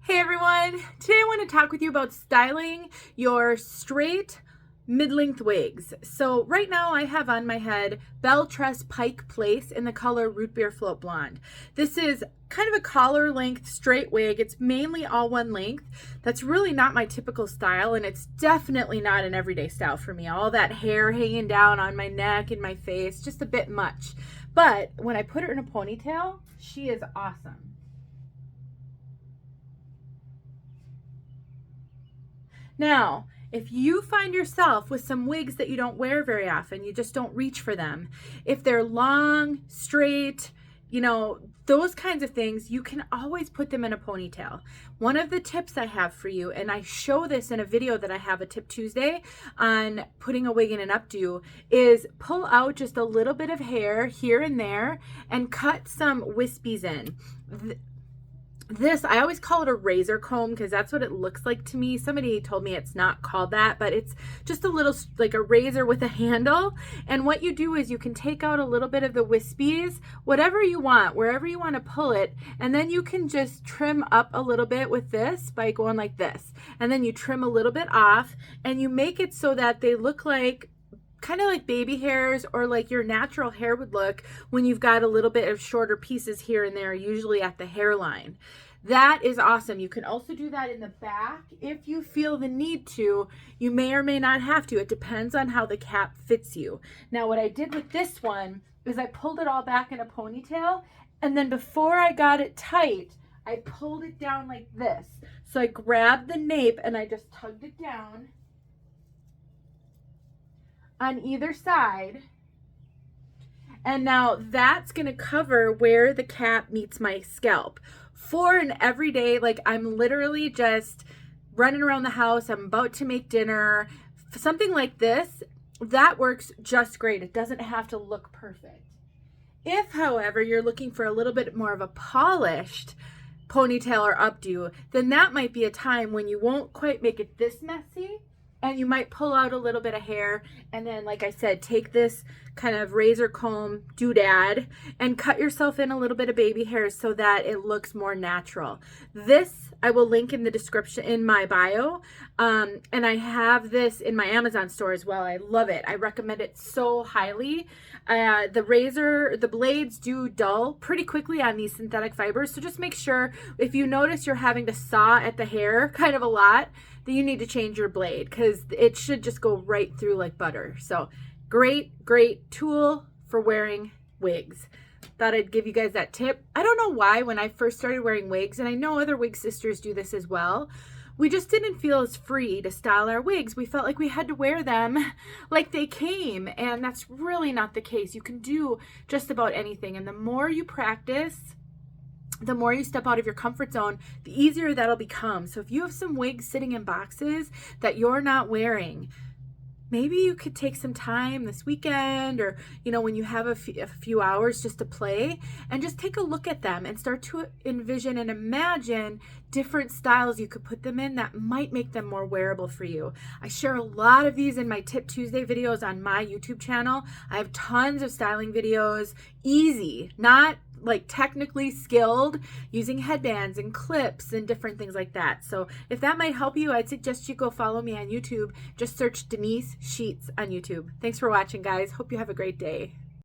Hey everyone, today I want to talk with you about styling your straight mid-length wigs. So right now I have on my head Belle Tress Pike Place in the color Rootbeer Float Blonde. This is kind of a collar length straight wig. It's mainly all one length. That's really not my typical style, and it's definitely not an everyday style for me. All that hair hanging down on my neck and my face, just a bit much. But when I put her in a ponytail, she is awesome. Now, if you find yourself with some wigs that you don't wear very often, you just don't reach for them. If they're long, straight, those kinds of things, you can always put them in a ponytail. One of the tips I have for you, and I show this in a video that I have, a Tip Tuesday on putting a wig in an updo, is pull out just a little bit of hair here and there and cut some wispies in. This, I always call it a razor comb because that's what it looks like to me. Somebody told me it's not called that, but it's just a little like a razor with a handle. And what you do is you can take out a little bit of the wispies, whatever you want, wherever you want to pull it. And then you can just trim up a little bit with this by going like this. And then you trim a little bit off and you make it so that they look like kind of like baby hairs, or like your natural hair would look when you've got a little bit of shorter pieces here and there, usually at the hairline. That is awesome. You can also do that in the back if you feel the need to. You may or may not have to. It depends on how the cap fits you. Now, what I did with this one is I pulled it all back in a ponytail, and then before I got it tight, I pulled it down like this. So I grabbed the nape and I just tugged it down on either side, and now that's going to cover where the cap meets my scalp. For an everyday, like I'm literally just running around the house, I'm about to make dinner, something like this, that works just great. It doesn't have to look perfect. If, however, you're looking for a little bit more of a polished ponytail or updo, then that might be a time when you won't quite make it this messy, and you might pull out a little bit of hair, and then, like I said, take this kind of razor comb doodad and cut yourself in a little bit of baby hairs so that it looks more natural. This I will link in the description in my bio, and I have this in my Amazon store as well. I love it. I recommend it so highly. The blades do dull pretty quickly on these synthetic fibers, so just make sure if you notice you're having to saw at the hair kind of a lot, that you need to change your blade because it should just go right through like butter. So great tool for wearing wigs. Thought I'd give you guys that tip. I don't know why when I first started wearing wigs, and I know other wig sisters do this as well, we just didn't feel as free to style our wigs. We felt like we had to wear them like they came, and that's really not the case. You can do just about anything, and the more you practice, the more you step out of your comfort zone, the easier that'll become. So if you have some wigs sitting in boxes that you're not wearing, maybe you could take some time this weekend, or when you have a few hours just to play, and just take a look at them and start to envision and imagine different styles you could put them in that might make them more wearable for you. I share a lot of these in my Tip Tuesday videos on my YouTube channel. I have tons of styling videos, easy, not like technically skilled, using headbands and clips and different things like that. So if that might help you, I'd suggest you go follow me on YouTube. Just search Denise Sheets on YouTube. Thanks for watching, guys. Hope you have a great day.